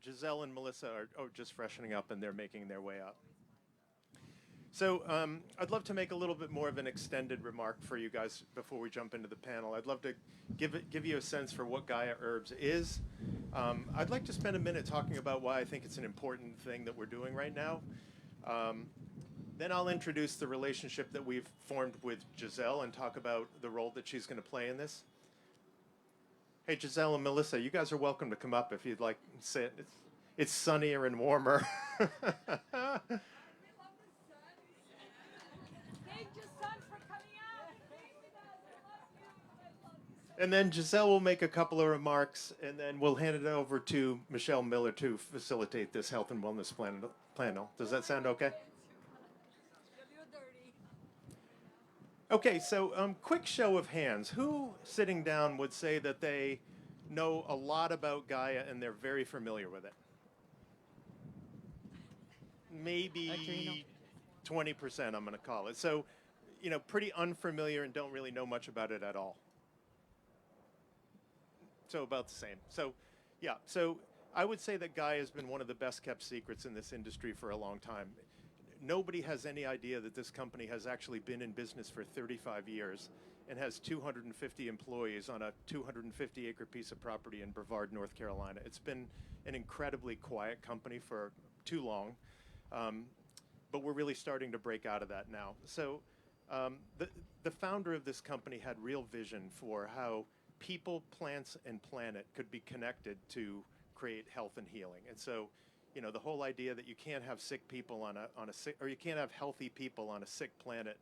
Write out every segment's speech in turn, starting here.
Gisele and Melissa are just freshening up and they're making their way up. So I'd love to make a little bit more of an extended remark for you guys before we jump into the panel. I'd love to give you a sense for what Gaia Herbs is. I'd like to spend a minute talking about why I think it's an important thing that we're doing right now. Then I'll introduce the relationship that we've formed with Gisele and talk about the role that she's going to play in this. Hey, Gisele and Melissa, you guys are welcome to come up if you'd like to sit. It's sunnier and warmer. And then Gisele will make a couple of remarks, and then we'll hand it over to Michelle Miller to facilitate this health and wellness panel. Does that sound okay? Okay, so quick show of hands. Who sitting down would say that they know a lot about Gaia and they're very familiar with it? Maybe 20%, I'm going to call it. So, pretty unfamiliar and don't really know much about it at all. So about the same. So, yeah. So I would say that Gaia has been one of the best kept secrets in this industry for a long time. Nobody has any idea that this company has actually been in business for 35 years and has 250 employees on a 250-acre piece of property in Brevard, North Carolina. It's been an incredibly quiet company for too long, but we're really starting to break out of that now. So the founder of this company had real vision for how people, plants, and planet could be connected to create health and healing. And so, the whole idea that you can't have sick people on a sick, or you can't have healthy people on a sick planet,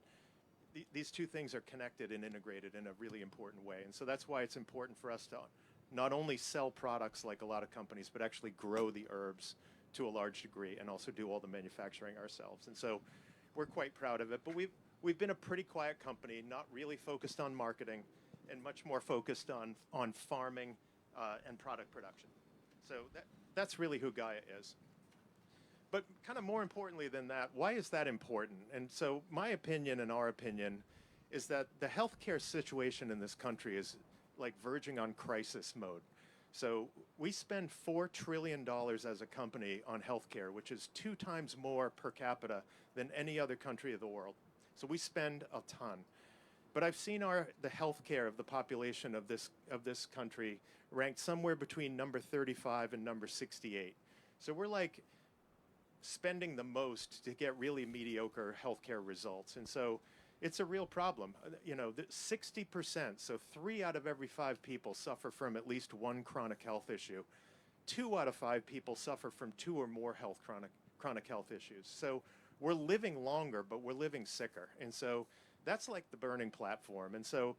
these two things are connected and integrated in a really important way. And so that's why it's important for us to not only sell products like a lot of companies, but actually grow the herbs to a large degree and also do all the manufacturing ourselves. And so we're quite proud of it. But we've been a pretty quiet company, not really focused on marketing, and much more focused on farming and product production. So that's really who Gaia is. But kind of more importantly than that, why is that important? And so my opinion and our opinion is that the healthcare situation in this country is like verging on crisis mode. So we spend $4 trillion as a company on healthcare, which is 2 times more per capita than any other country of the world. So we spend a ton. But I've seen the healthcare of the population of this country ranked somewhere between number 35 and number 68. So we're like spending the most to get really mediocre healthcare results. And so it's a real problem. 60%, so 3 out of every 5 people suffer from at least one chronic health issue. 2 out of 5 people suffer from 2 or more chronic health issues. So we're living longer, but we're living sicker. And so that's like the burning platform. And so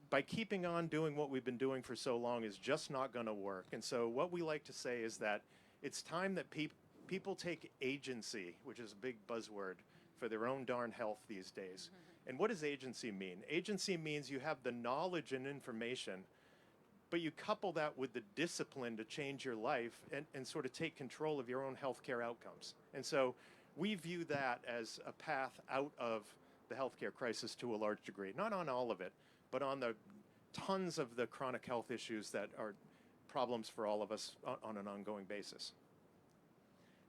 by keeping on doing what we've been doing for so long is just not going to work. And so what we like to say is that it's time that people take agency, which is a big buzzword, for their own darn health these days. And what does agency mean? Agency means you have the knowledge and information, but you couple that with the discipline to change your life and sort of take control of your own healthcare outcomes. And so we view that as a path out of the healthcare crisis to a large degree. Not on all of it, but on the tons of the chronic health issues that are problems for all of us on an ongoing basis.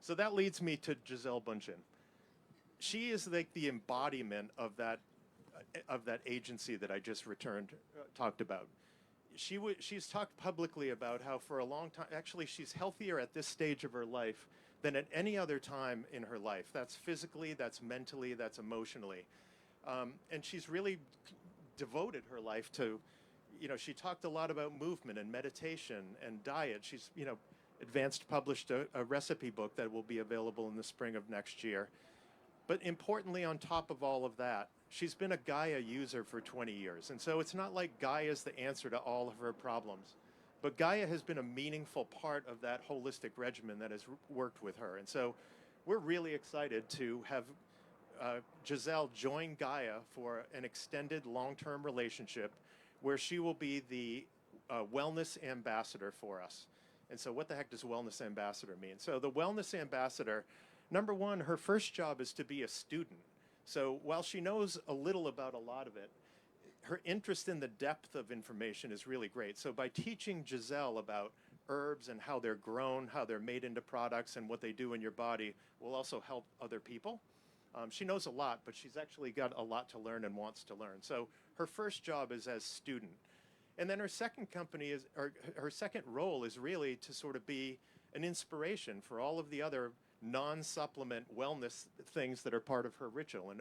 So that leads me to Gisele Bündchen. She is like the embodiment of that agency that I just talked about. She's talked publicly about how for a long time, actually she's healthier at this stage of her life than at any other time in her life. That's physically, that's mentally, that's emotionally. And she's really devoted her life to, she talked a lot about movement and meditation and diet. She's, published a recipe book that will be available in the spring of next year. But importantly, on top of all of that, she's been a Gaia user for 20 years. And so it's not like Gaia is the answer to all of her problems. But Gaia has been a meaningful part of that holistic regimen that has worked with her. And so we're really excited to have Gisele join Gaia for an extended long-term relationship where she will be the wellness ambassador for us. And so what the heck does wellness ambassador mean? So the wellness ambassador, number one, her first job is to be a student. So while she knows a little about a lot of it, her interest in the depth of information is really great. So by teaching Gisele about herbs and how they're grown, how they're made into products, and what they do in your body will also help other people. She knows a lot, but she's actually got a lot to learn and wants to learn. So her first job is as student. And then her second company is, or her second role is really to sort of be an inspiration for all of the other non-supplement wellness things that are part of her ritual.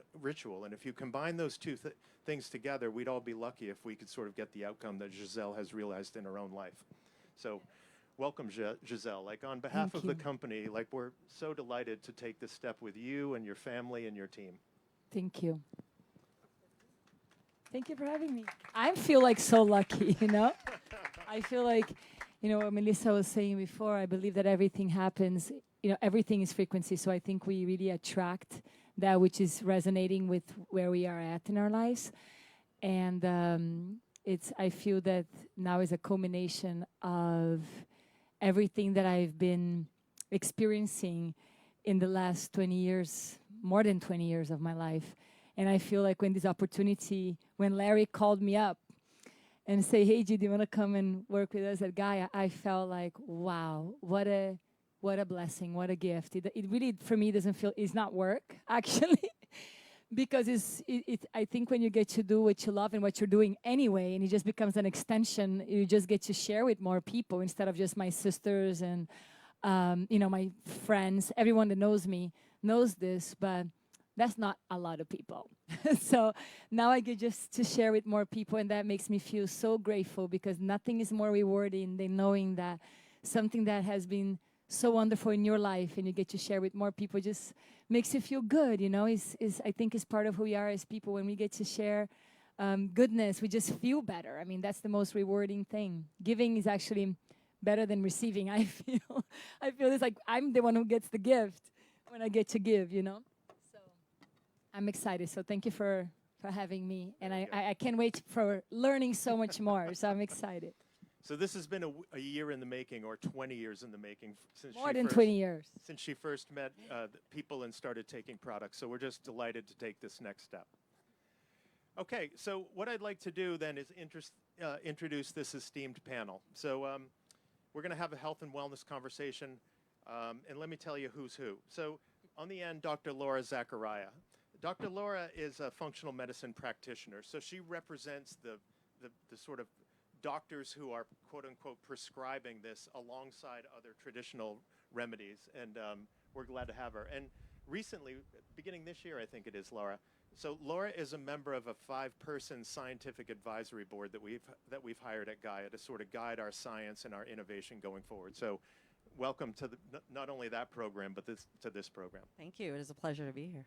And if you combine those two things together, we'd all be lucky if we could sort of get the outcome that Gisele has realized in her own life. So welcome, Gisele. Like, on behalf of the company, like, we're so delighted to take this step with you and your family and your team. Thank you. Thank you for having me. I feel like so lucky, you know? I feel like, you know, what Melissa was saying before, I believe that everything happens, you know, everything is frequency. So I think we really attract that which is resonating with where we are at in our lives. And I feel that now is a culmination of everything that I've been experiencing in the last 20 years, more than 20 years of my life. And I feel like when this opportunity, when Larry called me up and say, hey, G, do you want to come and work with us at Gaia? I felt like, wow, what a blessing, what a gift. It really, for me, it's not work, actually. Because I think when you get to do what you love and what you're doing anyway, and it just becomes an extension, you just get to share with more people instead of just my sisters and, you know, my friends. Everyone that knows me knows this, but that's not a lot of people. So now I get just to share with more people, and that makes me feel so grateful, because nothing is more rewarding than knowing that something that has been so wonderful in your life and you get to share with more people just makes you feel good, you know. I think is part of who we are as people. When we get to share goodness, we just feel better. I mean, that's the most rewarding thing. Giving is actually better than receiving, I feel. I feel it's like I'm the one who gets the gift when I get to give, you know. So I'm excited. So thank you for having me. And I can't wait for learning so much more. So I'm excited. So this has been a year in the making, or 20 years in the making, since more than 20 years. Since she first met people and started taking products. So we're just delighted to take this next step. Okay, so what I'd like to do then is introduce this esteemed panel. So we're going to have a health and wellness conversation, and let me tell you who's who. So on the end, Dr. Laura Zachariah. Dr. Laura is a functional medicine practitioner, so she represents the sort of doctors who are, quote unquote, prescribing this alongside other traditional remedies, and we're glad to have her. And recently, beginning this year, I think it is, Laura. So Laura is a member of a 5-person scientific advisory board that we've hired at Gaia to sort of guide our science and our innovation going forward. So welcome to not only that program, but to this program. Thank you. It is a pleasure to be here.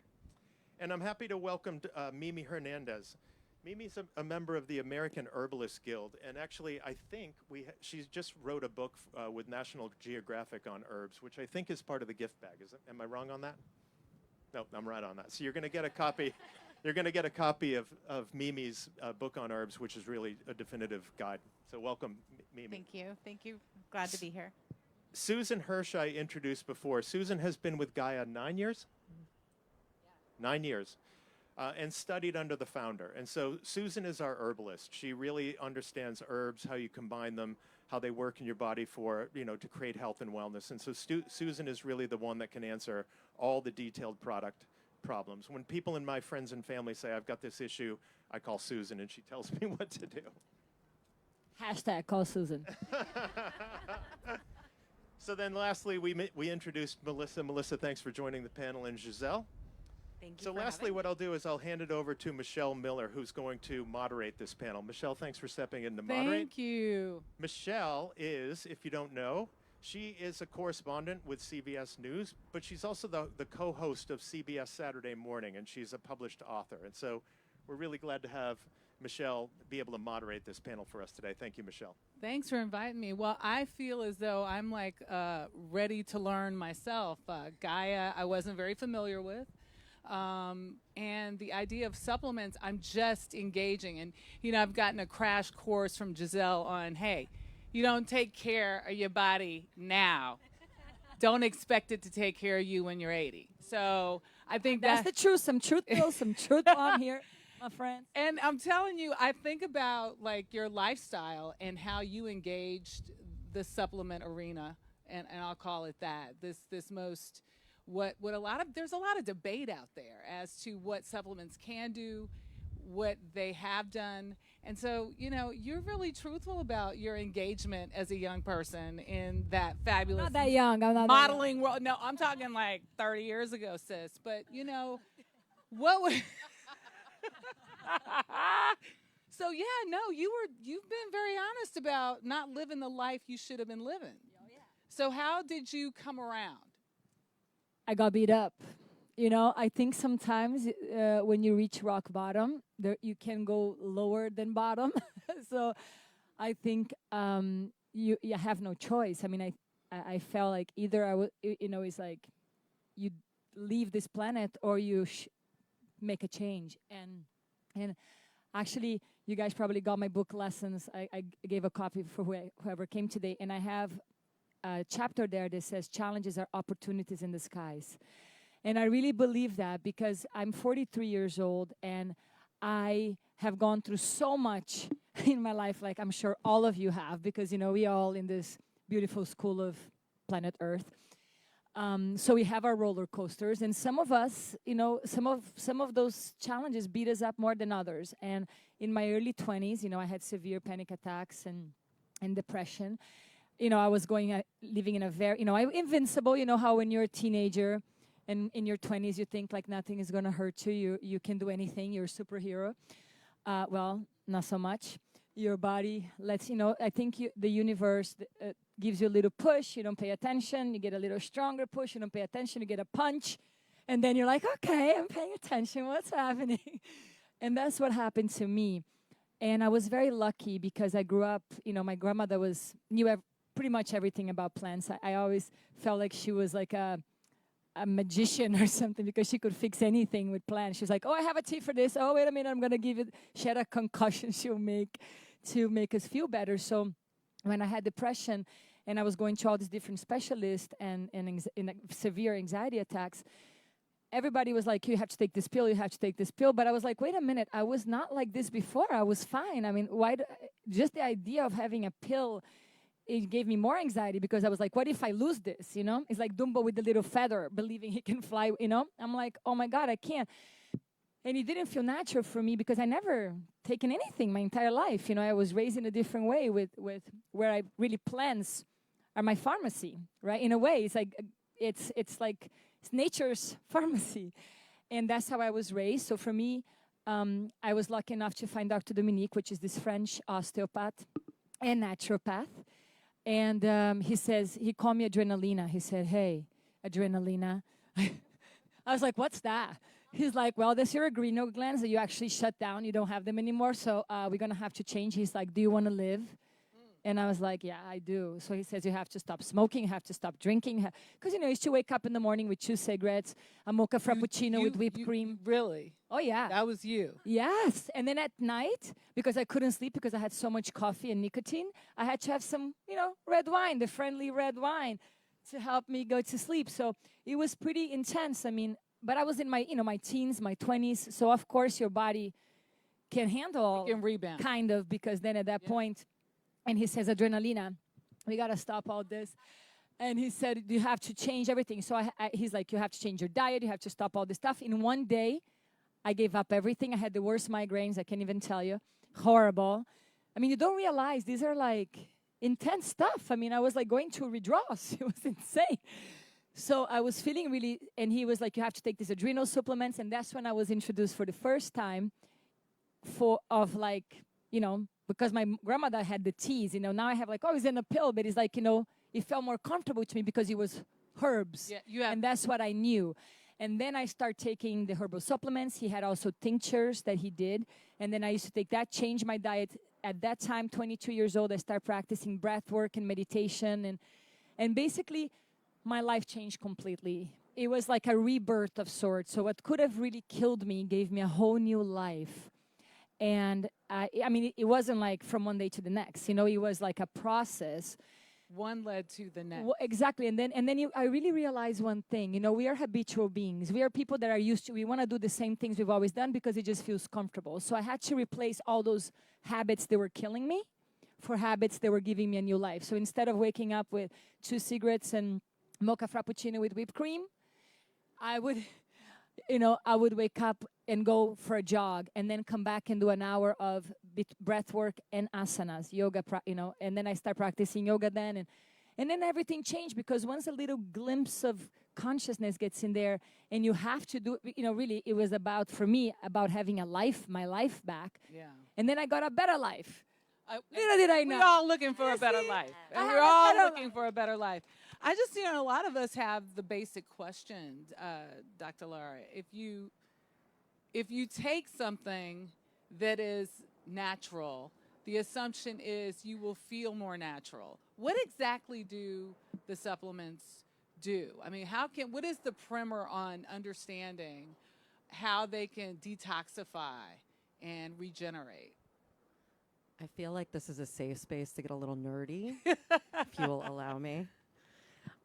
And I'm happy to welcome Mimi Hernandez. Mimi's a member of the American Herbalist Guild, and actually I think she's just wrote a book with National Geographic on herbs, which I think is part of the gift bag. Am I wrong on that? No, I'm right on that. So you're going to get a copy. You're going to get a copy of Mimi's book on herbs, which is really a definitive guide. So welcome, Mimi. Thank you. Thank you. Glad to be here. Susan Hirsch I introduced before. Susan has been with Gaia 9 years? Yeah. 9 years. And studied under the founder. And so Susan is our herbalist. She really understands herbs, how you combine them, how they work in your body for, you know, to create health and wellness. And so Susan is really the one that can answer all the detailed product problems. When people in my friends and family say, I've got this issue, I call Susan and she tells me what to do. Hashtag call Susan. So then lastly, we introduced Melissa. Melissa, thanks for joining the panel, and Gisele. Thank you. So lastly, what I'll do is I'll hand it over to Michelle Miller, who's going to moderate this panel. Michelle, thanks for stepping in to moderate. Thank you. Michelle is, if you don't know, she is a correspondent with CBS News, but she's also the co-host of CBS Saturday Morning, and she's a published author. And so we're really glad to have Michelle be able to moderate this panel for us today. Thank you, Michelle. Thanks for inviting me. Well, I feel as though I'm like ready to learn myself. Gaia, I wasn't very familiar with. And the idea of supplements, I'm just engaging. And, you know, I've gotten a crash course from Gisele on, hey, you don't take care of your body now. Don't expect it to take care of you when you're 80. So I think that's the truth. Some truth, Bill, some truth on here, my friend. And I'm telling you, I think about like your lifestyle and how you engaged the supplement arena, and I'll call it that. This most what a lot of there's a lot of debate out there as to what supplements can do, what they have done. And so, you're really truthful about your engagement as a young person in that fabulous Not that young. I'm not modeling world. No, I'm talking like 30 years ago, sis. But, what would So yeah, no, you've been very honest about not living the life you should have been living. Oh, yeah. So how did you come around? I got beat up. I think sometimes when you reach rock bottom, you can go lower than bottom. So I think you have no choice. I mean, I felt like either I would, it's like you leave this planet or you make a change. And actually, you guys probably got my book Lessons. I gave a copy for whoever came today, and I have a chapter there that says challenges are opportunities in disguise. And I really believe that because I'm 43 years old and I have gone through so much in my life, like I'm sure all of you have, because, we all in this beautiful school of planet Earth. So we have our roller coasters, and some of us, some of those challenges beat us up more than others. And in my early 20s, I had severe panic attacks and depression. I was living in a very, I'm invincible. How when you're a teenager and in your 20s you think like nothing is going to hurt you. You can do anything. You're a superhero. Well, not so much. Your body lets, I think the universe gives you a little push. You don't pay attention. You get a little stronger push. You don't pay attention. You get a punch. And then you're like, okay, I'm paying attention. What's happening? And that's what happened to me. And I was very lucky because I grew up, my grandmother knew pretty much everything about plants. I always felt like she was like a magician or something because she could fix anything with plants. She was like, oh, I have a tea for this. Oh, wait a minute, I'm going to give it. She had a concussion she'll make to make us feel better. So when I had depression and I was going to all these different specialists and severe anxiety attacks, everybody was like, you have to take this pill, you have to take this pill. But I was like, wait a minute, I was not like this before. I was fine. I mean, just the idea of having a pill, it gave me more anxiety because I was like, what if I lose this, It's like Dumbo with the little feather, believing he can fly, I'm like, oh my God, I can't. And it didn't feel natural for me because I never taken anything my entire life. I was raised in a different way with where I really plants are my pharmacy, right? In a way, it's like, it's like it's nature's pharmacy. And that's how I was raised. So for me, I was lucky enough to find Dr. Dominique, which is this French osteopath and naturopath. And he called me Adrenalina. He said, hey, Adrenalina. I was like, what's that? He's like, well, there's your adrenal glands that you actually shut down. You don't have them anymore, so we're going to have to change. He's like, do you want to live? And I was like, yeah, I do. So he says, you have to stop smoking, you have to stop drinking. Because, I used to wake up in the morning with 2 cigarettes, a mocha frappuccino with whipped cream. Really? Oh, yeah. That was you? Yes. And then at night, because I couldn't sleep because I had so much coffee and nicotine, I had to have some, red wine, the friendly red wine, to help me go to sleep. So it was pretty intense. I mean, but I was in my, my teens, my 20s. So, of course, your body can handle. You can rebound. Kind of, because then at that point, and he says, Adrenalina, we got to stop all this. And he said, you have to change everything. So he's like, you have to change your diet. You have to stop all this stuff. In one day, I gave up everything. I had the worst migraines. I can't even tell you. Horrible. I mean, you don't realize these are like intense stuff. I mean, I was like going to withdrawals. It was insane. So I was feeling really, and he was like, you have to take these adrenal supplements. And that's when I was introduced for the first time because my grandmother had the teas, now I have like, oh, it's in a pill, but it's like, it felt more comfortable to me because it was herbs. Yeah, and that's what I knew. And then I started taking the herbal supplements. He had also tinctures that he did. And then I used to take that, change my diet. At that time, 22 years old, I started practicing breath work and meditation. And basically, my life changed completely. It was like a rebirth of sorts. So what could have really killed me gave me a whole new life. And it wasn't like from one day to the next. It was like a process. One led to the next. Well, exactly. And then I really realized one thing. We are habitual beings. We are people that are used to, we want to do the same things we've always done because it just feels comfortable. So I had to replace all those habits that were killing me for habits that were giving me a new life. So instead of waking up with 2 cigarettes and mocha frappuccino with whipped cream, I would, I would wake up and go for a jog and then come back and do an hour of breath work and asanas, yoga, and then I start practicing yoga then. And then everything changed, because once a little glimpse of consciousness gets in there and you have to do, really it was about, for me, about having my life back. Yeah. And then I got a better life. Little did I know. We're all looking for a better life. I And had we're a all better looking for a better life. I just, a lot of us have the basic questions, Dr. Lara. If you take something that is natural, the assumption is you will feel more natural. What exactly do the supplements do? I mean, what is the primer on understanding how they can detoxify and regenerate? I feel like this is a safe space to get a little nerdy, if you will allow me.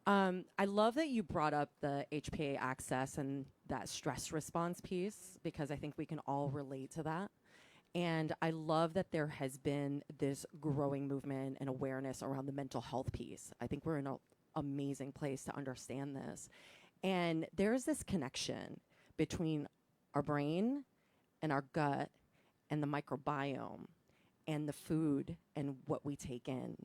I love that you brought up the HPA access and that stress response piece, because I think we can all relate to that. And I love that there has been this growing movement and awareness around the mental health piece. I think we're in an amazing place to understand this. And there's this connection between our brain and our gut and the microbiome and the food and what we take in.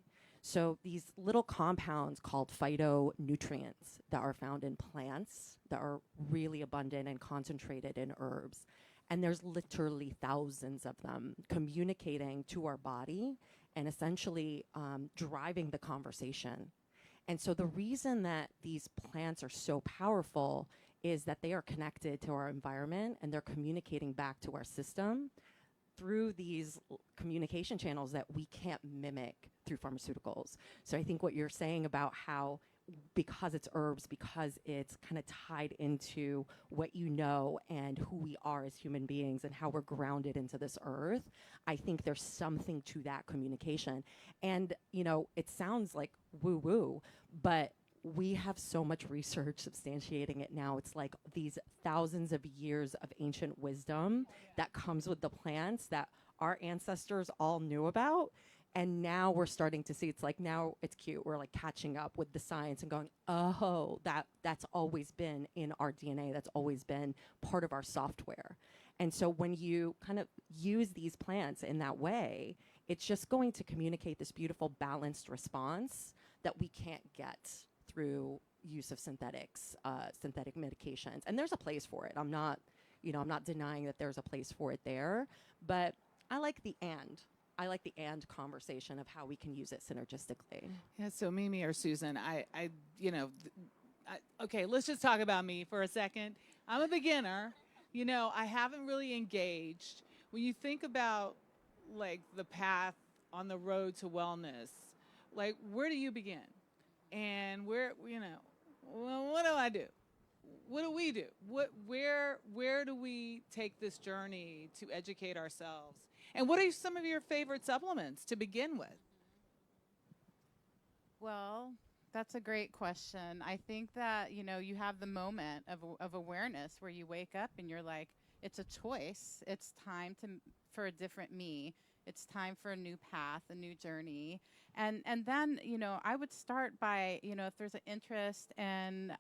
So these little compounds called phytonutrients that are found in plants that are really abundant and concentrated in herbs. And there's literally thousands of them communicating to our body and essentially driving the conversation. And so the reason that these plants are so powerful is that they are connected to our environment and they're communicating back to our system through these communication channels that we can't mimic through pharmaceuticals. So I think what you're saying about how, because it's herbs, because it's kind of tied into what you know and who we are as human beings and how we're grounded into this earth, I think there's something to that communication. And, it sounds like woo-woo, but we have so much research substantiating it now. It's like these thousands of years of ancient wisdom that comes with the plants that our ancestors all knew about. And now we're starting to see, it's like, now it's cute. We're like catching up with the science and going, oh, that's always been in our DNA. That's always been part of our software. And so when you kind of use these plants in that way, it's just going to communicate this beautiful balanced response that we can't get through use of synthetic medications. And there's a place for it. I'm not denying that there's a place for it there, but I like the and conversation of how we can use it synergistically. Yeah, so Mimi or Susan, okay, let's just talk about me for a second. I'm a beginner. I haven't really engaged. When you think about like the path on the road to wellness, like where do you begin? And what do I do? What do we do? Where do we take this journey to educate ourselves? And what are some of your favorite supplements to begin with? Well, that's a great question. I think that, you have the moment of awareness where you wake up and you're like, it's a choice. It's time for a different me. It's time for a new path, a new journey. And then, I would start by, if there's an interest in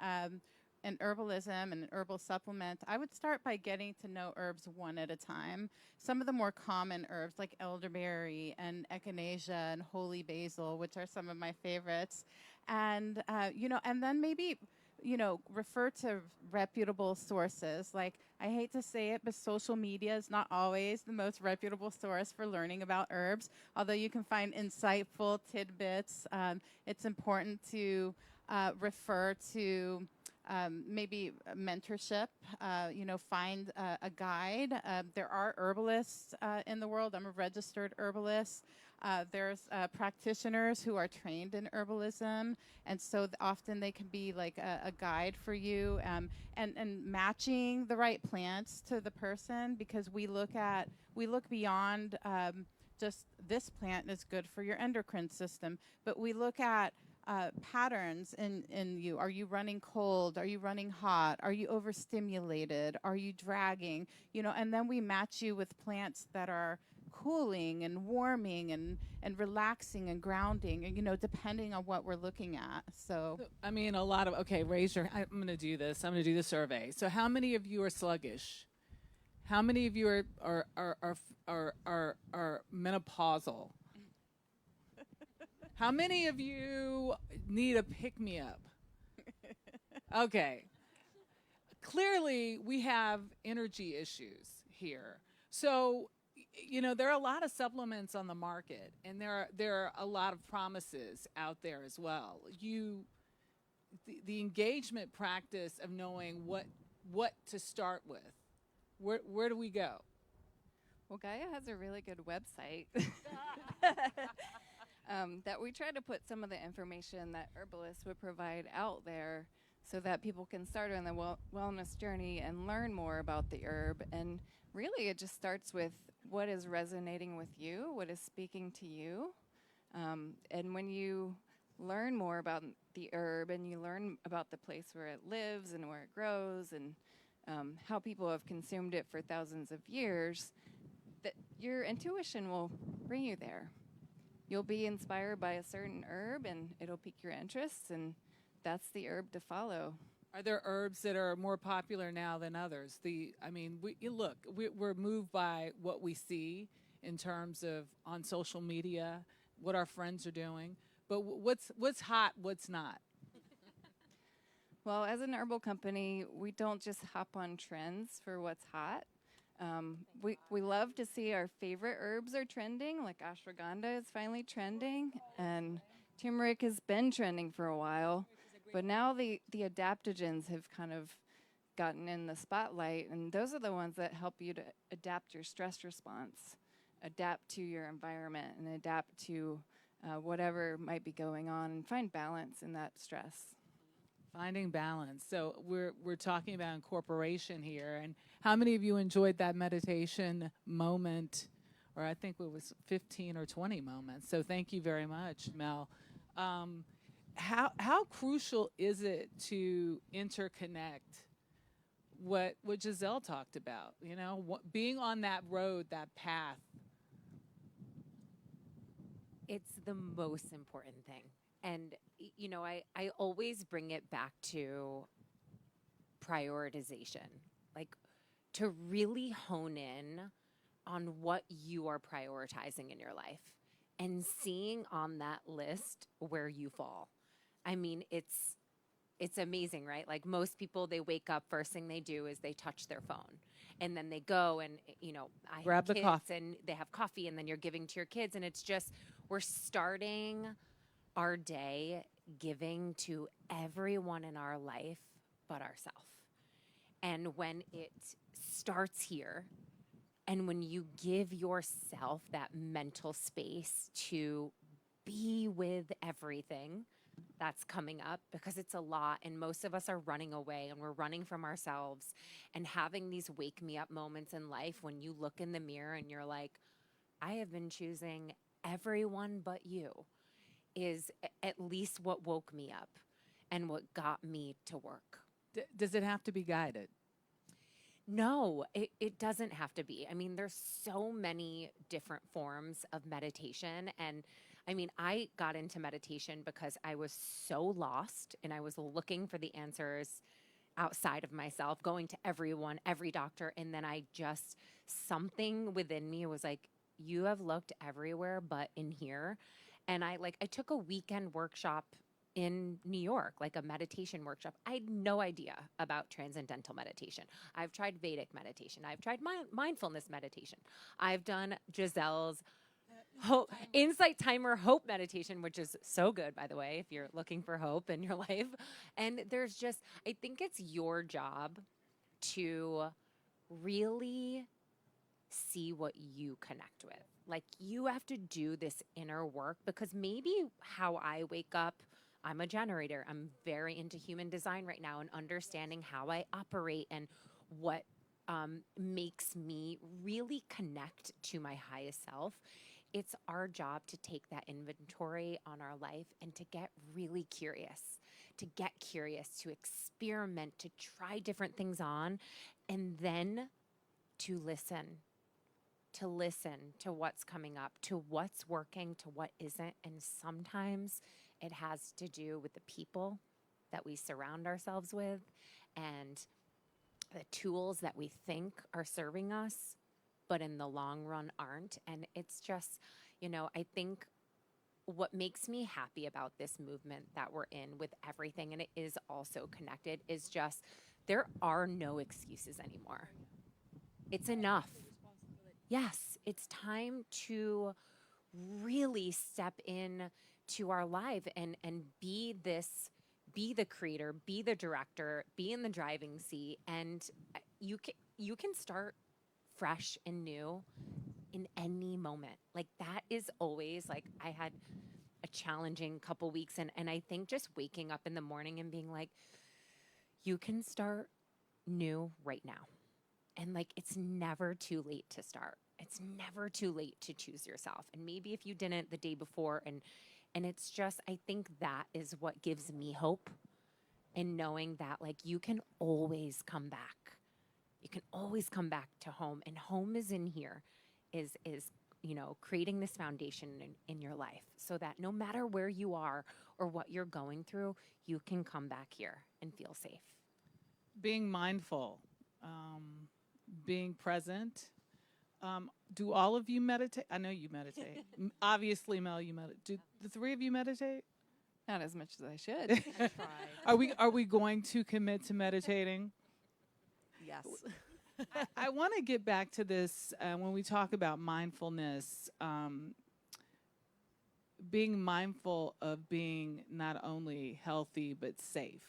herbalism and an herbal supplement, I would start by getting to know herbs one at a time. Some of the more common herbs like elderberry and echinacea and holy basil, which are some of my favorites. And, and then maybe, refer to reputable sources. Like, I hate to say it, but social media is not always the most reputable source for learning about herbs. Although you can find insightful tidbits, it's important to refer to maybe a mentorship, find a guide. There are herbalists in the world. I'm a registered herbalist. There's practitioners who are trained in herbalism, and so often they can be like a guide for you, and matching the right plants to the person, because we look beyond just this plant is good for your endocrine system, but we look at patterns in you. Are you running cold? Are you running hot? Are you overstimulated? Are you dragging? And then we match you with plants that are cooling and warming and relaxing and grounding, you know, depending on what we're looking at. So I mean, a lot of, okay, I'm going to do this. I'm going to do the survey. So how many of you are sluggish? How many of you are menopausal? How many of you need a pick-me-up? Okay. Clearly, we have energy issues here. So, you know, there are a lot of supplements on the market, and there are a lot of promises out there as well. The engagement practice of knowing what to start with. Where do we go? Well, Gaia has a really good website that we try to put some of the information that herbalists would provide out there so that people can start on the wellness journey and learn more about the herb. And really, it just starts with what is resonating with you, what is speaking to you. And when you learn more about the herb and you learn about the place where it lives and where it grows and how people have consumed it for thousands of years, that your intuition will bring you there. You'll be inspired by a certain herb and it'll pique your interests, and that's the herb to follow. Are there herbs that are more popular now than others? We're moved by what we see in terms of on social media, what our friends are doing. But what's hot, what's not? Well, as an herbal company, we don't just hop on trends for what's hot. We love to see our favorite herbs are trending, like ashwagandha is finally trending, and turmeric has been trending for a while. But now the adaptogens have kind of gotten in the spotlight, and those are the ones that help you to adapt your stress response, adapt to your environment, and adapt to whatever might be going on, and find balance in that stress. Finding balance. So we're talking about incorporation here. And how many of you enjoyed that meditation moment? Or I think it was 15 or 20 moments. So thank you very much, Mel. How crucial is it to interconnect what Gisele talked about? You know, being on that road, that path. It's the most important thing. And, you know, I always bring it back to prioritization, like to really hone in on what you are prioritizing in your life and seeing on that list where you fall. I mean, it's amazing, right? Like most people, they wake up, first thing they do is they touch their phone. And then they go and, you know, I grab have the kids coffee. and they have coffee and then you're giving to your kids. And it's just, we're starting our day giving to everyone in our life but ourselves. And when it starts here, and when you give yourself that mental space to be with everything that's coming up, because it's a lot, and most of us are running away and we're running from ourselves, and having these wake me up moments in life when you look in the mirror and you're like, I have been choosing everyone but you, is at least what woke me up and what got me to work. Does it have to be guided? No, it doesn't have to be. I mean, there's so many different forms of meditation. And I mean, I got into meditation because I was so lost and I was looking for the answers outside of myself, going to everyone, every doctor. And then something within me was like, you have looked everywhere but in here. And I took a weekend workshop in New York, like a meditation workshop. I had no idea about transcendental meditation. I've tried Vedic meditation. I've tried mindfulness meditation. I've done Gisele's Insight Timer Hope meditation, which is so good, by the way, if you're looking for hope in your life. And there's just, I think it's your job to really see what you connect with. Like, you have to do this inner work, because maybe how I wake up, I'm a generator. I'm very into human design right now and understanding how I operate and what makes me really connect to my highest self. It's our job to take that inventory on our life and to get really curious, to experiment, to try different things on, and then to listen to listen to what's coming up, to what's working, to what isn't. And sometimes it has to do with the people that we surround ourselves with and the tools that we think are serving us, but in the long run aren't. And it's just, I think what makes me happy about this movement that we're in with everything, and it is also connected, is just there are no excuses anymore. It's enough. Yes, it's time to really step in to our life and be the creator, be the director, be in the driving seat, and you can start fresh and new in any moment. Like that is always like I had a challenging couple weeks and I think just waking up in the morning and being like, you can start new right now. And like it's never too late to start. It's never too late to choose yourself. And maybe if you didn't the day before and it's just, I think that is what gives me hope in knowing that like you can always come back. You can always come back to home, and home is in here, is creating this foundation in your life so that no matter where you are or what you're going through, you can come back here and feel safe. Being mindful, being present. Do all of you meditate? I know you meditate. Obviously, Mel, you meditate. Do the three of you meditate? Not as much as I should. Are we going to commit to meditating? Yes. I want to get back to this when we talk about mindfulness, being mindful of being not only healthy but safe.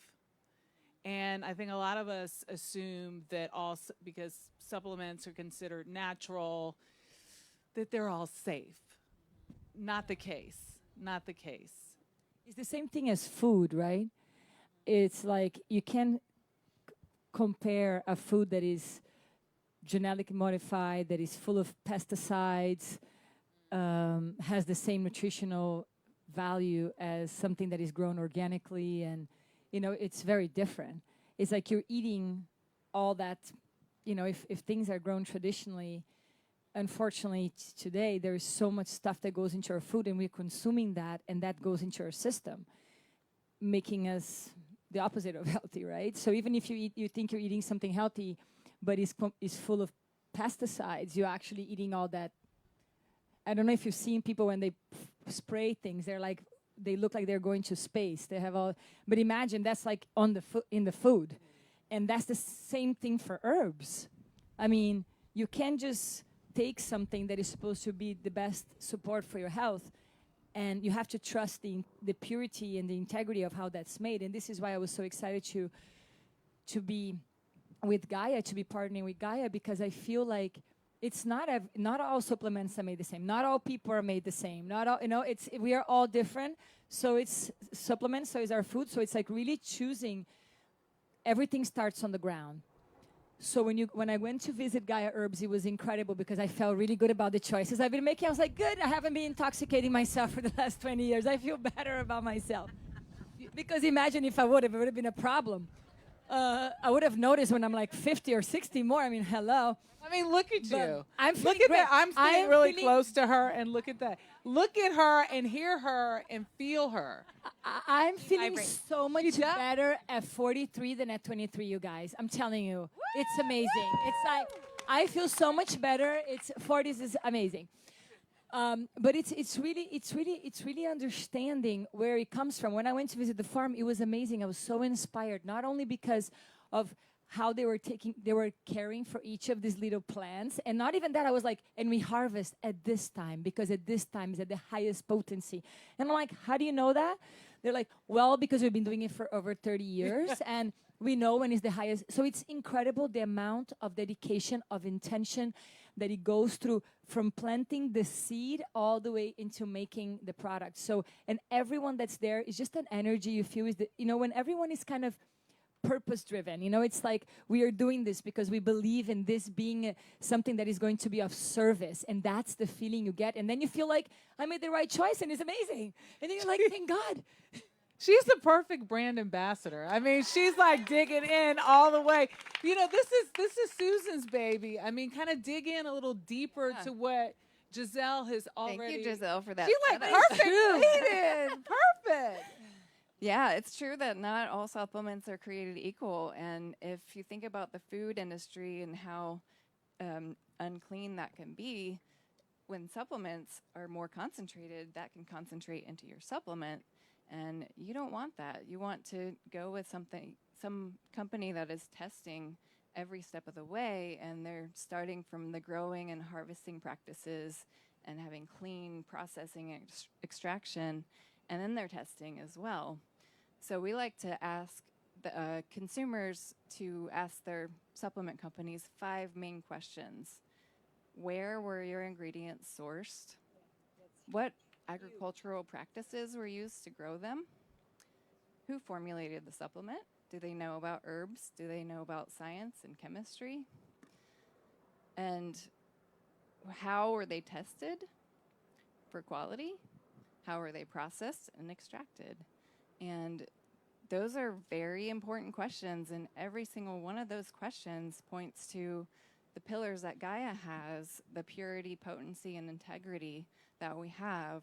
And I think a lot of us assume that because supplements are considered natural, that they're all safe. Not the case. Not the case. It's the same thing as food, right? It's like you can compare a food that is genetically modified, that is full of pesticides, has the same nutritional value as something that is grown organically, and it's very different. It's like you're eating all that, if things are grown traditionally, unfortunately today there's so much stuff that goes into our food and we're consuming that, and that goes into our system, making us the opposite of healthy, right? So even if you think you're eating something healthy, but it's full of pesticides, you're actually eating all that. I don't know if you've seen people when they spray things, they look like they're going to space. They have all, but imagine that's like in the food, and that's the same thing for herbs. I mean, you can't just take something that is supposed to be the best support for your health, and you have to trust the purity and the integrity of how that's made. And this is why I was so excited to be with Gaia, to be partnering with Gaia, because I feel like it's not all supplements are made the same. Not all people are made the same. Not all, we are all different. So it's supplements, so is our food. So it's like really choosing. Everything starts on the ground. So when I went to visit Gaia Herbs, it was incredible because I felt really good about the choices I've been making. I was like, good, I haven't been intoxicating myself for the last 20 years. I feel better about myself. Because imagine if I it would have been a problem. I would have noticed when I'm like 50 or 60 more. I mean, hello. I mean, look at you. I'm look at great. that. I'm sitting really close to her, and look at that. Look at her and hear her and feel her. I'm feeling so much better at 43 than at 23, you guys. I'm telling you. Woo! It's amazing. It's like, I feel so much better. 40s is amazing. But it's really understanding where it comes from. When I went to visit the farm, it was amazing. I was so inspired, not only because of how they were caring for each of these little plants, and not even that. I was like, and we harvest at this time because at this time is at the highest potency. And I'm like, how do you know that? They're like, well, because we've been doing it for over 30 years, and we know when is the highest. So it's incredible the amount of dedication, of intention that it goes through from planting the seed all the way into making the product. So, and everyone that's there is just an energy you feel is when everyone is kind of purpose driven, it's like we are doing this because we believe in this being something that is going to be of service, and that's the feeling you get. And then you feel like I made the right choice and it's amazing. And then you're like, thank God. She's the perfect brand ambassador. I mean, she's like digging in all the way. You know, this is Susan's baby. I mean, kind of dig in a little deeper Yeah. to what Gisele has Thank already. you, Gisele, for that. She like setup. perfect lead-in. Perfect. Yeah, it's true that not all supplements are created equal. And if you think about the food industry and how unclean that can be, when supplements are more concentrated, that can concentrate into your supplement. And you don't want that. You want to go with some company that is testing every step of the way, and they're starting from the growing and harvesting practices and having clean processing and extraction, and then they're testing as well. So we like to ask the consumers to ask their supplement companies 5 main questions. Where were your ingredients sourced? What agricultural practices were used to grow them? Who formulated the supplement? Do they know about herbs? Do they know about science and chemistry? And how were they tested for quality? How were they processed and extracted? And those are very important questions, and every single one of those questions points to the pillars that Gaia has, the purity, potency, and integrity that we have.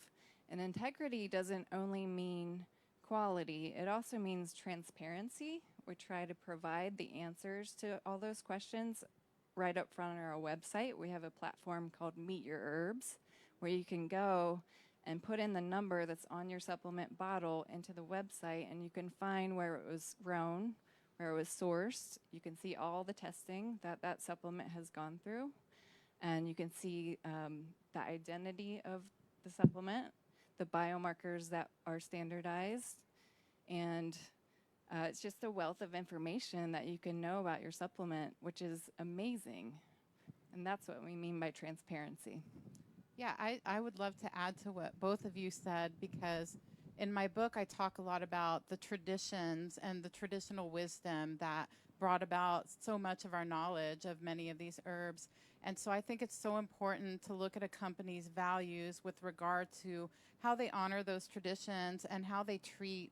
And integrity doesn't only mean quality, it also means transparency. We try to provide the answers to all those questions right up front on our website. We have a platform called Meet Your Herbs, where you can go and put in the number that's on your supplement bottle into the website, and you can find where it was grown, where it was sourced. You can see all the testing that that supplement has gone through, and you can see the identity of the supplement, the biomarkers that are standardized, and it's just a wealth of information that you can know about your supplement, which is amazing. And that's what we mean by transparency. Yeah, I would love to add to what both of you said, because in my book I talk a lot about the traditions and the traditional wisdom that brought about so much of our knowledge of many of these herbs. And so I think it's so important to look at a company's values with regard to how they honor those traditions and how they treat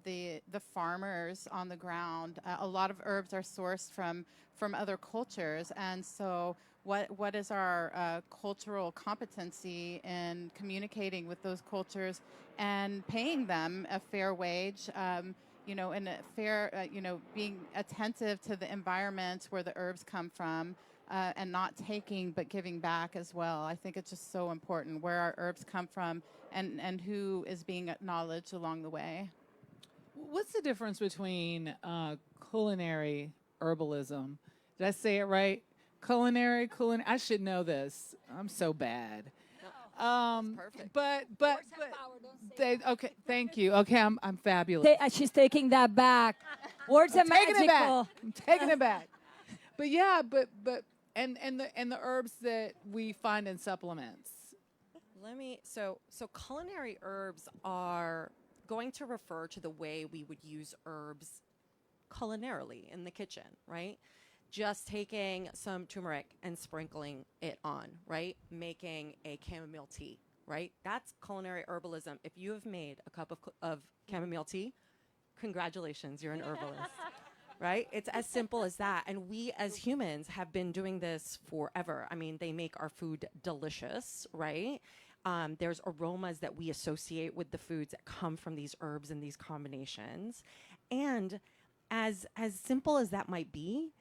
the farmers on the ground. A lot of herbs are sourced from other cultures, and so what is our cultural competency in communicating with those cultures and paying them a fair wage, you know, and a fair, you know, being attentive to the environment where the herbs come from, and not taking but giving back as well. I think it's just so important where our herbs come from and who is being acknowledged along the way. What's the difference between culinary herbalism? Did I say it right? Culinary. I should know this. I'm so bad. Perfect. But okay. Thank you. Okay, I'm fabulous. She's taking that back. Words are Taking it back. magical. I'm taking it back. But yeah, but and the herbs that we find in supplements. So culinary herbs are going to refer to the way we would use herbs culinarily in the kitchen, right? Just taking some turmeric and sprinkling it on, right? Making a chamomile tea, right? That's culinary herbalism. If you have made a cup of chamomile tea, congratulations, you're an herbalist, right? It's as simple as that. And we as humans have been doing this forever. I mean, they make our food delicious, right? There's aromas that we associate with the foods that come from these herbs and these combinations. And as simple as that might be,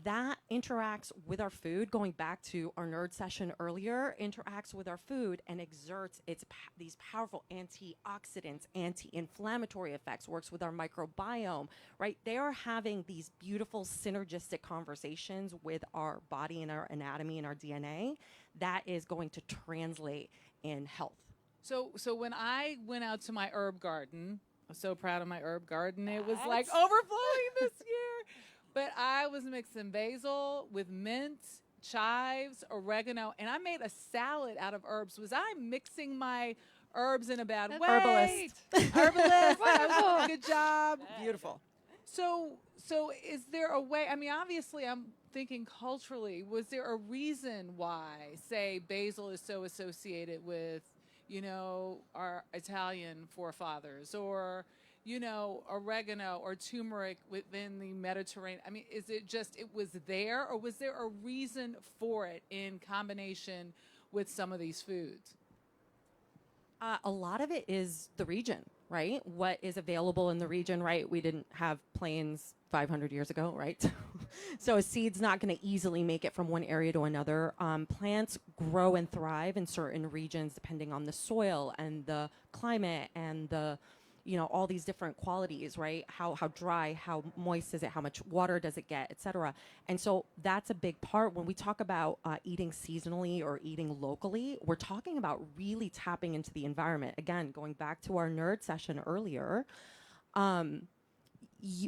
that interacts with our food, going back to our nerd session earlier, interacts with our food and exerts these powerful antioxidants, anti-inflammatory effects, works with our microbiome, right? They are having these beautiful synergistic conversations with our body and our anatomy and our DNA that is going to translate in health. So when I went out to my herb garden, I'm so proud of my herb garden. It was like overflowing this year. But I was mixing basil with mint, chives, oregano, and I made a salad out of herbs. Was I mixing my herbs in a bad way? Herbalist. Wonderful. Good job. Beautiful. So is there a way, I mean, obviously I'm thinking culturally, was there a reason why, say, basil is so associated with, you know, our Italian forefathers, or, you know, oregano or turmeric within the Mediterranean? I mean, is it just it was there, or was there a reason for it in combination with some of these foods? A lot of it is the region, right? What is available in the region, right? We didn't have planes 500 years ago, right? So a seed's not going to easily make it from one area to another. Plants grow and thrive in certain regions depending on the soil and the climate and the, you know, all these different qualities, right? How dry, how moist is it, how much water does it get, et cetera. And so that's a big part. When we talk about eating seasonally or eating locally, we're talking about really tapping into the environment. Again, going back to our nerd session earlier,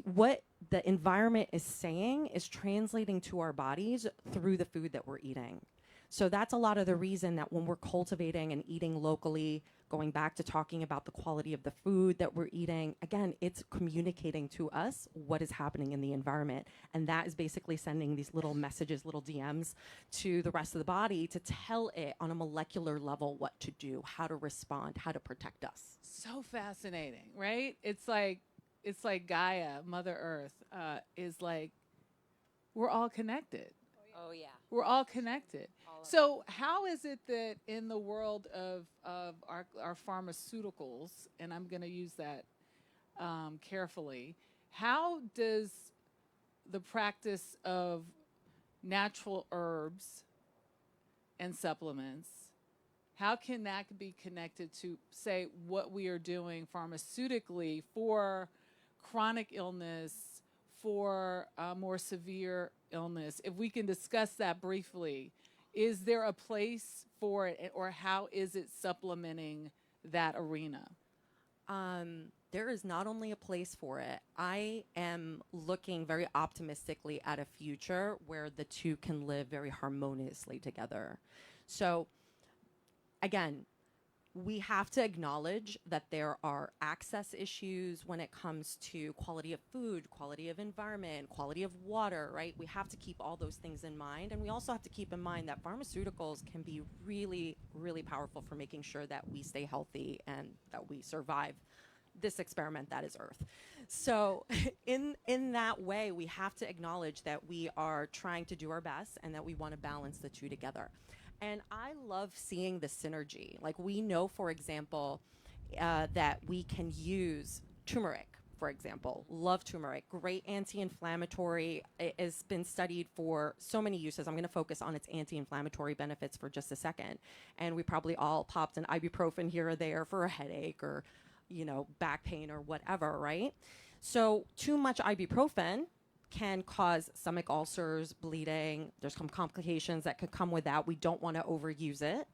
what the environment is saying is translating to our bodies through the food that we're eating. So that's a lot of the reason that when we're cultivating and eating locally, going back to talking about the quality of the food that we're eating, again, it's communicating to us what is happening in the environment. And that is basically sending these little messages, little DMs to the rest of the body to tell it on a molecular level what to do, how to respond, how to protect us. So fascinating, right? It's like Gaia, Mother Earth, is like we're all connected. Oh yeah. We're all connected. So how is it that in the world of our pharmaceuticals, and I'm going to use that carefully, how does the practice of natural herbs and supplements, how can that be connected to, say, what we are doing pharmaceutically for chronic illness, for more severe illness? If we can discuss that briefly, is there a place for it, or how is it supplementing that arena? There is not only a place for it. I am looking very optimistically at a future where the two can live very harmoniously together. So, again, we have to acknowledge that there are access issues when it comes to quality of food, quality of environment, quality of water, right? We have to keep all those things in mind. And we also have to keep in mind that pharmaceuticals can be really, really powerful for making sure that we stay healthy and that we survive this experiment that is Earth. So in that way, we have to acknowledge that we are trying to do our best and that we want to balance the two together. And I love seeing the synergy. Like, we know, for example, that we can use turmeric, for example. Love turmeric. Great anti-inflammatory. It has been studied for so many uses. I'm going to focus on its anti-inflammatory benefits for just a second. And we probably all popped an ibuprofen here or there for a headache or, you know, back pain or whatever, right? So too much ibuprofen can cause stomach ulcers, bleeding. There's some complications that could come with that. We don't want to overuse it.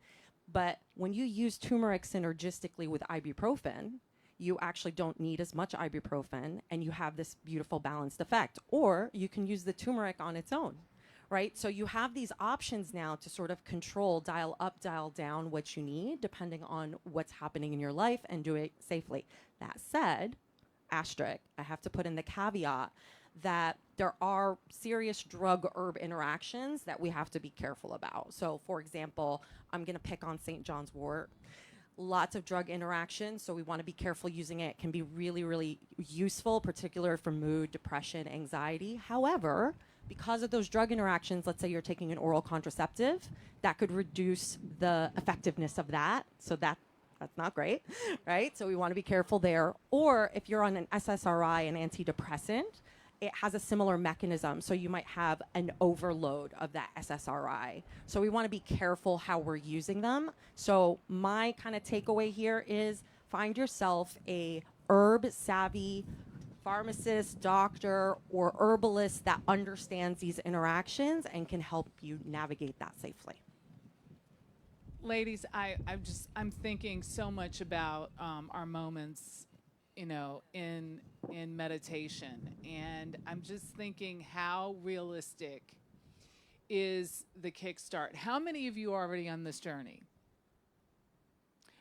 But when you use turmeric synergistically with ibuprofen, you actually don't need as much ibuprofen and you have this beautiful balanced effect. Or you can use the turmeric on its own, right? So you have these options now to sort of control, dial up, dial down what you need depending on what's happening in your life and do it safely. That said, asterisk, I have to put in the caveat that there are serious drug-herb interactions that we have to be careful about. So, for example, I'm going to pick on St. John's wort. Lots of drug interactions, so we want to be careful using it. It can be really, really useful, particularly for mood, depression, anxiety. However, because of those drug interactions, let's say you're taking an oral contraceptive, that could reduce the effectiveness of that. So that's not great, right? So we want to be careful there. Or if you're on an SSRI, an antidepressant, it has a similar mechanism. So you might have an overload of that SSRI. So we want to be careful how we're using them. So my kind of takeaway here is find yourself a herb savvy pharmacist, doctor, or herbalist that understands these interactions and can help you navigate that safely. Ladies, I'm thinking so much about our moments, you know, in meditation, and I'm just thinking, how realistic is the kickstart? How many of you are already on this journey?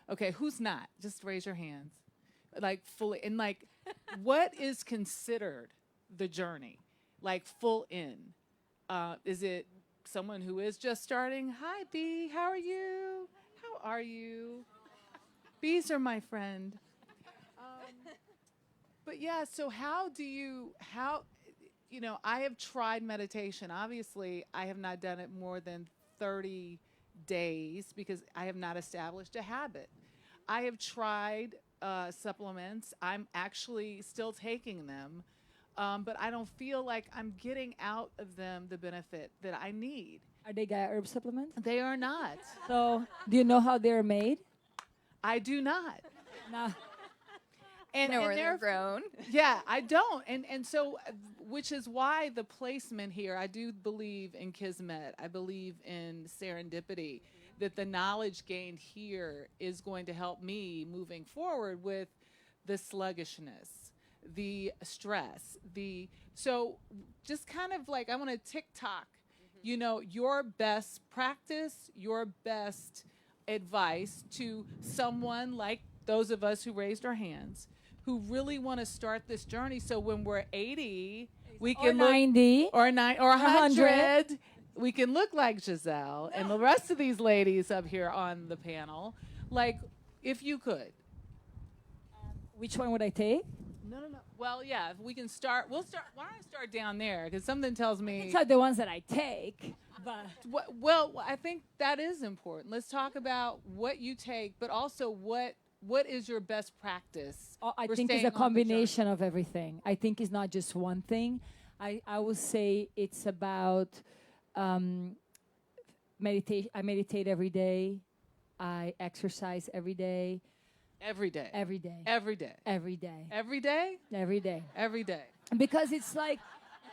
Okay, who's not? Just raise your hands. Like, fully, and like, what is considered the journey? Like, full in? Is it someone who is just starting? Hi, B, how are you? How are you? Bees are my friend. But yeah, so how I have tried meditation. Obviously, I have not done it more than 30 days because I have not established a habit. I have tried supplements. I'm actually still taking them, but I don't feel like I'm getting out of them the benefit that I need. Are they Gaia herb supplements? They are not. So, do you know how they're made? I do not. No. And, Know and where they're they're grown. Yeah, I don't. And so, which is why the placement here, I do believe in Kismet. I believe in serendipity, that the knowledge gained here is going to help me moving forward with the sluggishness, the stress, so just kind of like I want to TikTok, your best practice, your best advice to someone like those of us who raised our hands who really want to start this journey. So when we're 80, we Or can look 90. or 100. 100. We can look like Gisele and the rest of these ladies up here on the panel. Like, if you could. Which one would I take? No. Well, yeah, we can start. We'll start. Why don't I start down there? Because something tells me. These are the ones that I take. But Well, I think that is important. Let's talk about what you take, but also what is your best practice? I for think it's staying a on the combination of everything. I think it's not just one thing. I would say it's about meditation. I meditate every day. I exercise every day. Every day. Every day. Every day. Every day. Every day. Every day. Every day. Because it's like,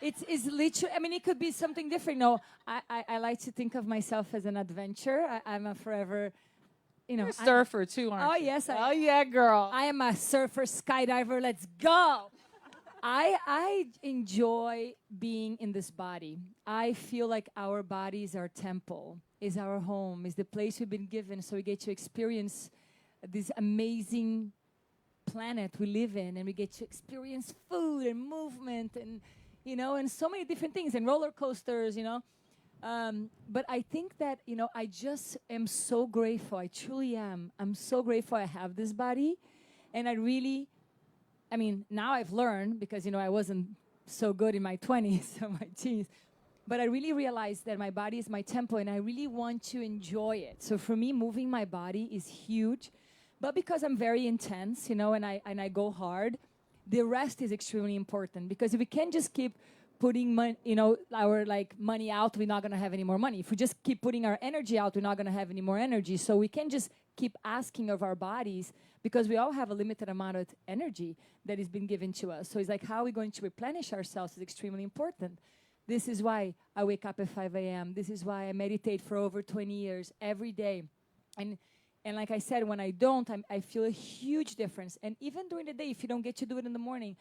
it's literally, I mean, it could be something different. No, I like to think of myself as an adventurer. I'm a forever, You're a surfer too, aren't Oh, you? yes, Oh, yeah, girl. I am a surfer, skydiver. Let's go. I enjoy being in this body. I feel like our body is our temple, is our home, is the place we've been given, so we get to experience this amazing planet we live in, and we get to experience food and movement and, and so many different things, and roller coasters, But I think that, I just am so grateful. I truly am. I'm so grateful I have this body. And now I've learned because, I wasn't so good in my 20s or my teens. But I really realized that my body is my temple and I really want to enjoy it. So for me, moving my body is huge. But because I'm very intense, and I go hard, the rest is extremely important. Because if we can't just keep putting our money out, we're not going to have any more money. If we just keep putting our energy out, we're not going to have any more energy. So we can just keep asking of our bodies, because we all have a limited amount of energy that is being given to us. So it's like, how are we going to replenish ourselves is extremely important. This is why I wake up at 5 a.m. This is why I meditate for over 20 years every day. And like I said, when I don't, I feel a huge difference. And even during the day, if you don't get to do it in the morning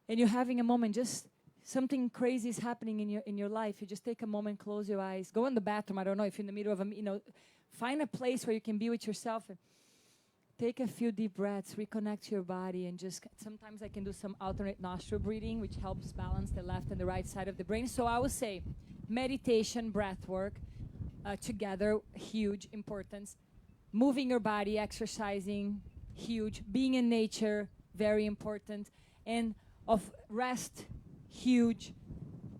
and you're having a moment, just something crazy is happening in your life, you just take a moment, close your eyes, go in the bathroom. I don't know if you're in the middle of find a place where you can be with yourself and take a few deep breaths, reconnect to your body, and just sometimes I can do some alternate nostril breathing, which helps balance the left and the right side of the brain. So I would say meditation, breath work, together, huge importance. Moving your body, exercising, huge. Being in nature, very important. And of rest, huge.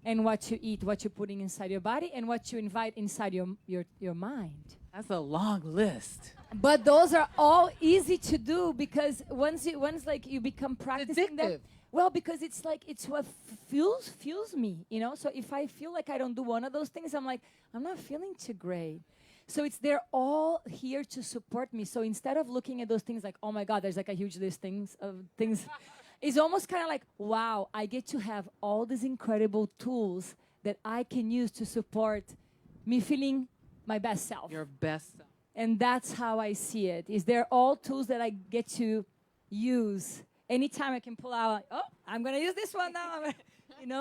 And what you eat, what you're putting inside your body, and what you invite inside your mind. That's a long list. But those are all easy to do, because once you become practicing them. Addictive. Well, because it's what fuels me, So if I feel like I don't do one of those things, I'm like, I'm not feeling too great. So they're all here to support me. So instead of looking at those things like, oh my God, there's like a huge list of things, it's almost kind of like, wow, I get to have all these incredible tools that I can use to support me feeling my best self. Your best self. And that's how I see it. Is they're all tools that I get to use. Anytime I can pull out, oh, I'm going to use this one now.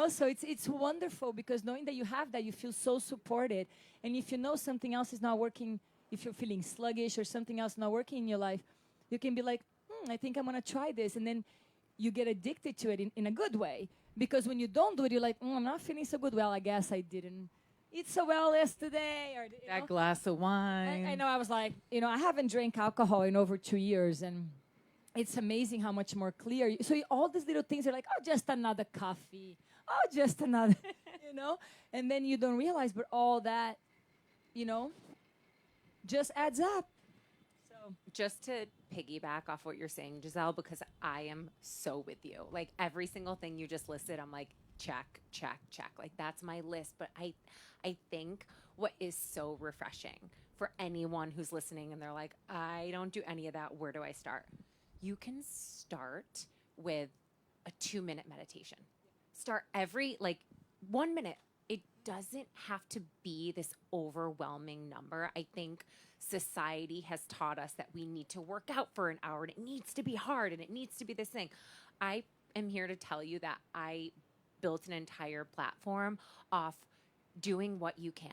So it's wonderful, because knowing that you have that, you feel so supported. And if you know something else is not working, if you're feeling sluggish or something else not working in your life, you can be like, I think I'm going to try this. And then you get addicted to it in a good way. Because when you don't do it, you're like, I'm not feeling so good. Well, I guess I didn't eat so well yesterday. Or That glass of wine. I know. I was like, I haven't drank alcohol in over 2 years. And it's amazing how much more clear. All these little things are like, oh, just another coffee. Oh, just another, And then you don't realize, but all that, just adds up. So Just to piggyback off what you're saying, Giselle, because I am so with you. Like every single thing you just listed, I'm like, check, check, check. Like that's my list. But I think what is so refreshing for anyone who's listening and they're like, I don't do any of that. Where do I start? You can start with a 2-minute meditation. Start every 1 minute. It doesn't have to be this overwhelming number. I think society has taught us that we need to work out for an hour and it needs to be hard and it needs to be this thing. I am here to tell you that I built an entire platform off doing what you can.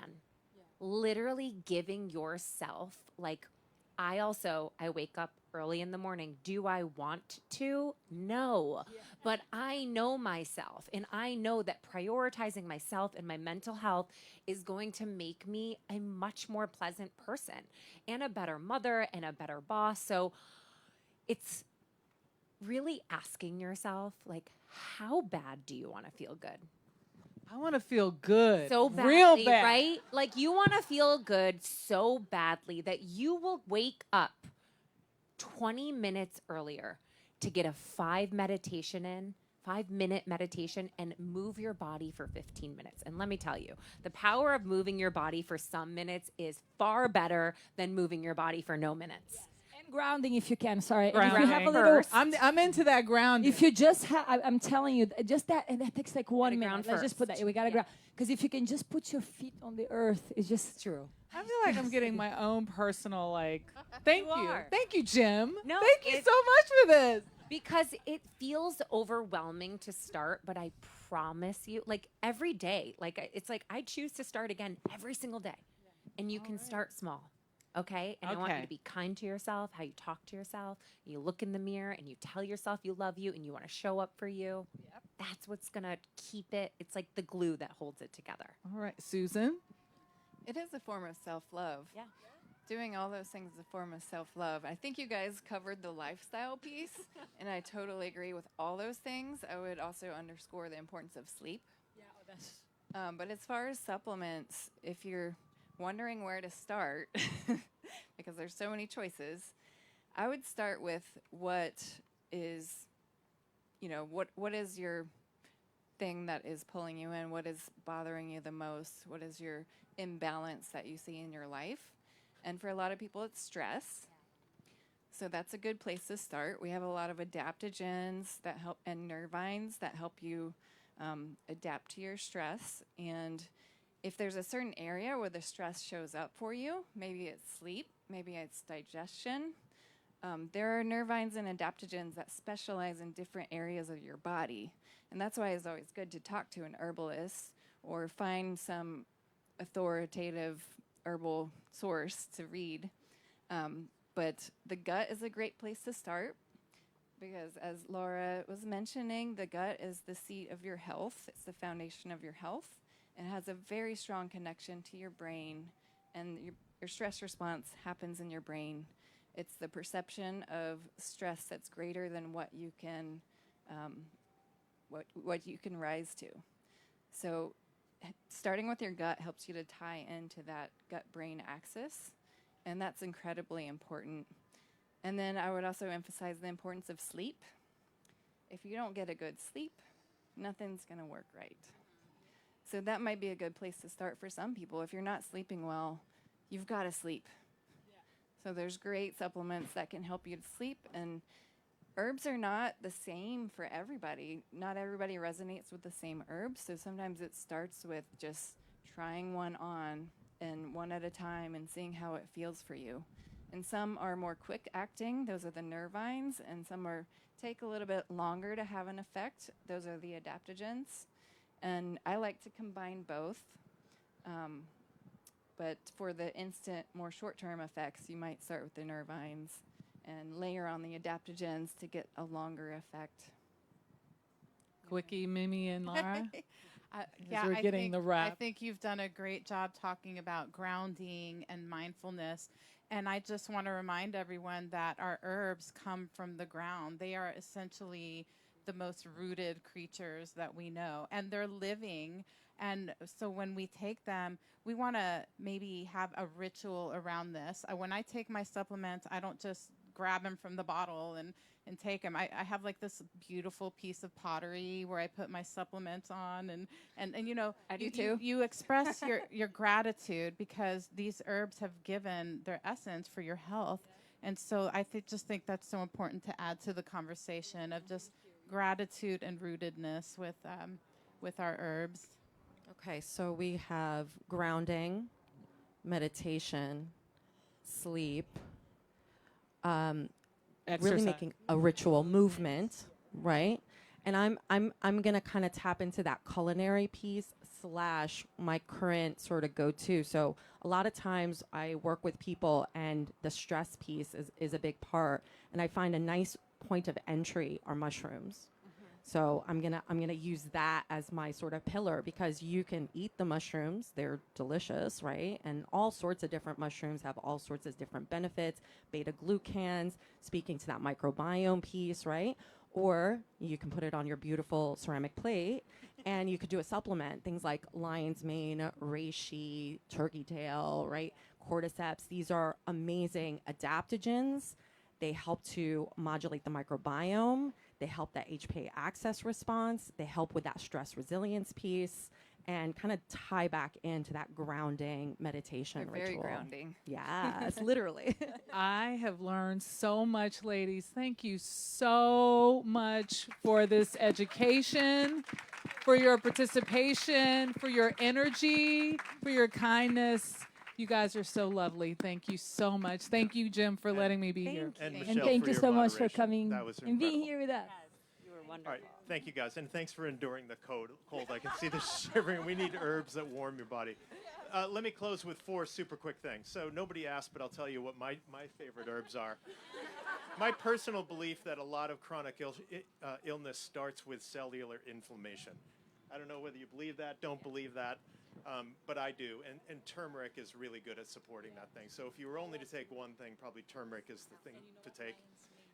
Yeah. Literally giving yourself I wake up early in the morning. Do I want to? No. Yeah. But I know myself, and I know that prioritizing myself and my mental health is going to make me a much more pleasant person and a better mother and a better boss. So it's really asking yourself, how bad do you want to feel good? I want to feel good. So badly, real bad. Right? You want to feel good so badly that you will wake up 20 minutes earlier to get a 5-minute meditation and move your body for 15 minutes. And let me tell you, the power of moving your body for some minutes is far better than moving your body for no minutes. Yes. And grounding if you can. Sorry. Grounding. If you have a little, I'm into that grounding. If you just have, I'm telling you, just that, and that takes 1 minute. Let's just put that. We gotta ground. Because if you can just put your feet on the earth, it's just true. I feel like I'm getting my own personal thank you. Thank you, Jim. No, thank you so much for this. Because it feels overwhelming to start, but I promise you, every day, it's I choose to start again every single day. And you can start small. Okay? And I want you to be kind to yourself, how you talk to yourself. You look in the mirror and you tell yourself you love you and you want to show up for you. Yep. That's what's going to keep it. It's like the glue that holds it together. All right. Susan? It is a form of self-love. Yeah. Doing all those things is a form of self-love. I think you guys covered the lifestyle piece, and I totally agree with all those things. I would also underscore the importance of sleep. Yeah, that's... But as far as supplements, if you're wondering where to start, because there's so many choices, I would start with what is your thing that is pulling you in? What is bothering you the most? What is your imbalance that you see in your life? And for a lot of people, it's stress. So that's a good place to start. We have a lot of adaptogens that help, and nervines that help you adapt to your stress. And if there's a certain area where the stress shows up for you, maybe it's sleep, maybe it's digestion, there are nervines and adaptogens that specialize in different areas of your body. And that's why it's always good to talk to an herbalist or find some authoritative herbal source to read. But the gut is a great place to start because, as Laura was mentioning, the gut is the seat of your health. It's the foundation of your health. It has a very strong connection to your brain, and your stress response happens in your brain. It's the perception of stress that's greater than what you can what you can rise to. So starting with your gut helps you to tie into that gut-brain axis, and that's incredibly important. And then I would also emphasize the importance of sleep. If you don't get a good sleep, nothing's going to work right. So that might be a good place to start for some people. If you're not sleeping well, you've got to sleep. Yeah. So there's great supplements that can help you to sleep, and herbs are not the same for everybody. Not everybody resonates with the same herbs, so sometimes it starts with just trying one on and one at a time and seeing how it feels for you. And some are more quick acting, those are the nervines, and some take a little bit longer to have an effect, those are the adaptogens. And I like to combine both, but for the instant, more short-term effects, you might start with the nervines and layer on the adaptogens to get a longer effect. Quickie, Mimi, and Laura? I think you've done a great job talking about grounding and mindfulness. And I just want to remind everyone that our herbs come from the ground. They are essentially the most rooted creatures that we know, and they're living. And so when we take them, we want to maybe have a ritual around this. When I take my supplements, I don't just grab them from the bottle and take them. I have like this beautiful piece of pottery where I put my supplements on, and you know, I do you, too. you express your gratitude because these herbs have given their essence for your health. And so I just think that's so important to add to the conversation of just gratitude and rootedness with our herbs. Okay, so we have grounding, meditation, sleep, really making a ritual movement, right? And I'm gonna kind of tap into that culinary piece slash my current sort of go-to. So a lot of times I work with people and the stress piece is a big part, and I find a nice point of entry are mushrooms. So I'm gonna use that as my sort of pillar because you can eat the mushrooms; they're delicious, right? And all sorts of different mushrooms have all sorts of different benefits. Beta glucans, speaking to that microbiome piece, right? Or you can put it on your beautiful ceramic plate, and you could do a supplement. Things like lion's mane, reishi, turkey tail, right? Cordyceps. These are amazing adaptogens. They help to modulate the microbiome. They help that HPA access response. They help with that stress resilience piece and kind of tie back into that grounding meditation They're ritual. very grounding. Yes, literally. I have learned so much, ladies. Thank you so much for this education, for your participation, for your energy, for your kindness. You guys are so lovely. Thank you so much. Thank you, Jim, for letting me be here. And Thank Michelle, And thank for you your so much for moderation. coming That was and being incredible. here with us. You were All wonderful. right, thank you guys, and thanks for enduring the cold. I can see the shivering. We need herbs that warm your body. Let me close with 4 super quick things. So nobody asked, but I'll tell you what my favorite herbs are. My personal belief that a lot of chronic illness starts with cellular inflammation. I don't know whether you believe that, don't believe that, but I do. And turmeric is really good at supporting that thing. So if you were only to take one thing, probably turmeric is the thing to take.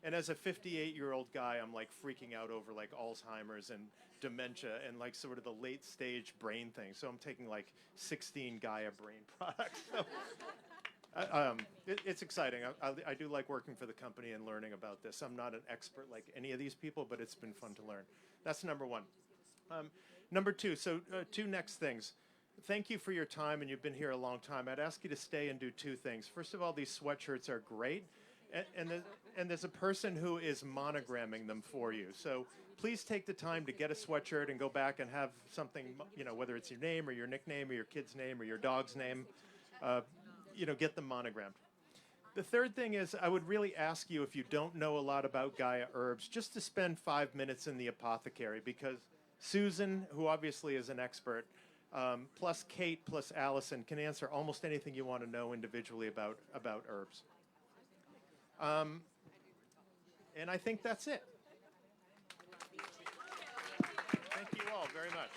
And as a 58-year-old guy, I'm like freaking out over like Alzheimer's and dementia and like sort of the late stage brain thing. So I'm taking like 16 Gaia brain products. So it's exciting. I do like working for the company and learning about this. I'm not an expert like any of these people, but it's been fun to learn. That's number 1. Number 2, so 2 next things. Thank you for your time, and you've been here a long time. I'd ask you to stay and do 2 things. First of all, these sweatshirts are great. And there's a person who is monogramming them for you. So please take the time to get a sweatshirt and go back and have something, you know, whether it's your name or your nickname or your kid's name or your dog's name, get them monogrammed. The third thing is I would really ask you, if you don't know a lot about Gaia herbs, just to spend 5 minutes in the apothecary, because Susan, who obviously is an expert, plus Kate, plus Allison, can answer almost anything you want to know individually about herbs. And I think that's it. Thank you all very much.